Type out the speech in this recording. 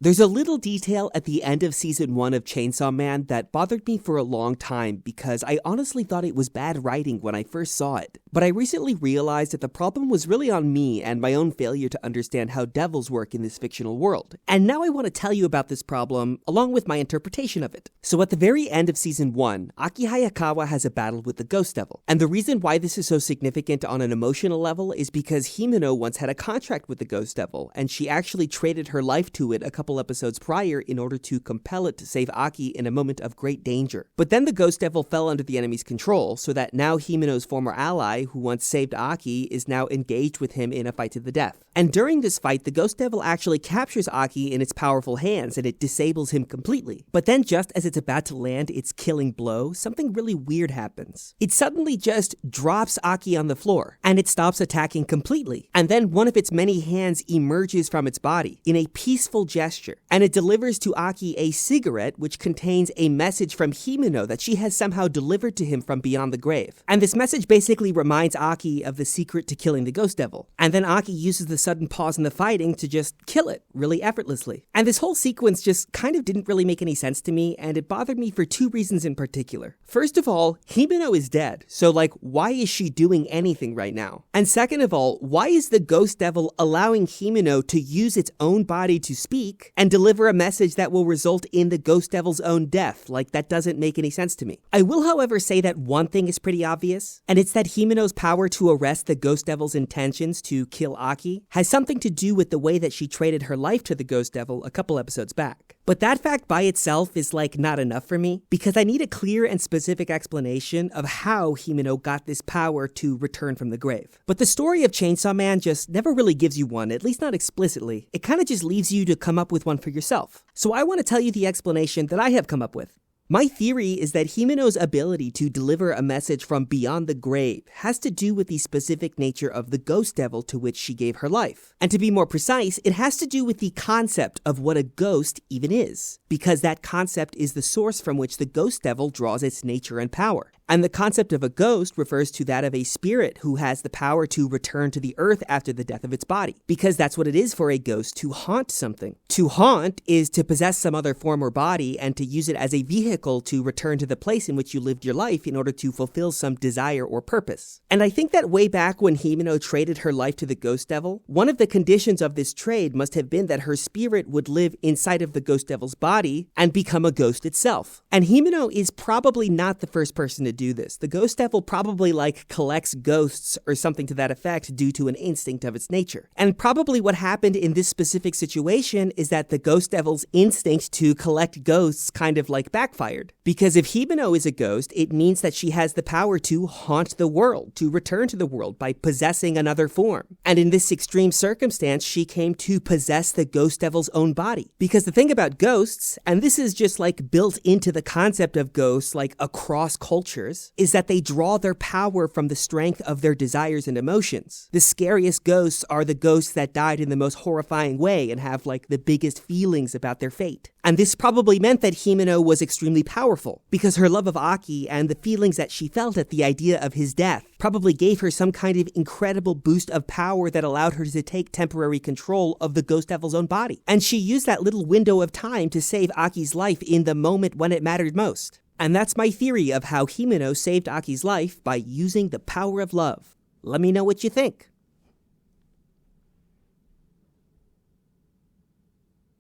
There's a little detail at the end of Season 1 of Chainsaw Man that bothered me for a long time because I honestly thought it was bad writing when I first saw it. But I recently realized that the problem was really on me and my own failure to understand how devils work in this fictional world. And now I want to tell you about this problem, along with my interpretation of it. So at the very end of Season 1, Aki Hayakawa has a battle with the Ghost Devil. And the reason why this is so significant on an emotional level is because Himeno once had a contract with the Ghost Devil, and she actually traded her life to it a couple episodes prior in order to compel it to save Aki in a moment of great danger. But then the Ghost Devil fell under the enemy's control, so that now Himeno's former ally, who once saved Aki, is now engaged with him in a fight to the death. And during this fight, the Ghost Devil actually captures Aki in its powerful hands and it disables him completely. But then just as it's about to land its killing blow, something really weird happens. It suddenly just drops Aki on the floor, and it stops attacking completely. And then one of its many hands emerges from its body in a peaceful gesture, and it delivers to Aki a cigarette which contains a message from Himeno that she has somehow delivered to him from beyond the grave. And this message basically reminds Aki of the secret to killing the Ghost Devil. And then Aki uses the sudden pause in the fighting to just kill it really effortlessly. And this whole sequence just kind of didn't really make any sense to me, and it bothered me for two reasons in particular. First of all, Himeno is dead, so why is she doing anything right now? And second of all, why is the Ghost Devil allowing Himeno to use its own body to speak and deliver a message that will result in the Ghost Devil's own death? That doesn't make any sense to me. I will, however, say that one thing is pretty obvious, and it's that Himeno's power to arrest the Ghost Devil's intentions to kill Aki has something to do with the way that she traded her life to the Ghost Devil a couple episodes back. But that fact by itself is not enough for me, because I need a clear and specific explanation of how Himeno got this power to return from the grave. But the story of Chainsaw Man just never really gives you one, at least not explicitly. It kind of just leaves you to come up with one for yourself. So I want to tell you the explanation that I have come up with. My theory is that Himeno's ability to deliver a message from beyond the grave has to do with the specific nature of the Ghost Devil to which she gave her life. And to be more precise, it has to do with the concept of what a ghost even is, because that concept is the source from which the Ghost Devil draws its nature and power. And the concept of a ghost refers to that of a spirit who has the power to return to the earth after the death of its body, because that's what it is for a ghost to haunt something. To haunt is to possess some other form or body and to use it as a vehicle to return to the place in which you lived your life in order to fulfill some desire or purpose. And I think that way back when Himeno traded her life to the Ghost Devil, one of the conditions of this trade must have been that her spirit would live inside of the Ghost Devil's body and become a ghost itself. And Himeno is probably not the first person to do this. The Ghost Devil probably collects ghosts or something to that effect due to an instinct of its nature. And probably what happened in this specific situation is that the Ghost Devil's instinct to collect ghosts kind of backfired. Because if Himeno is a ghost, it means that she has the power to haunt the world, to return to the world by possessing another form. And in this extreme circumstance, she came to possess the Ghost Devil's own body. Because the thing about ghosts, and this is just built into the concept of ghosts across cultures, is that they draw their power from the strength of their desires and emotions. The scariest ghosts are the ghosts that died in the most horrifying way and have the biggest feelings about their fate. And this probably meant that Himeno was extremely powerful, because her love of Aki and the feelings that she felt at the idea of his death probably gave her some kind of incredible boost of power that allowed her to take temporary control of the Ghost Devil's own body. And she used that little window of time to save Aki's life in the moment when it mattered most. And that's my theory of how Himeno saved Aki's life by using the power of love. Let me know what you think.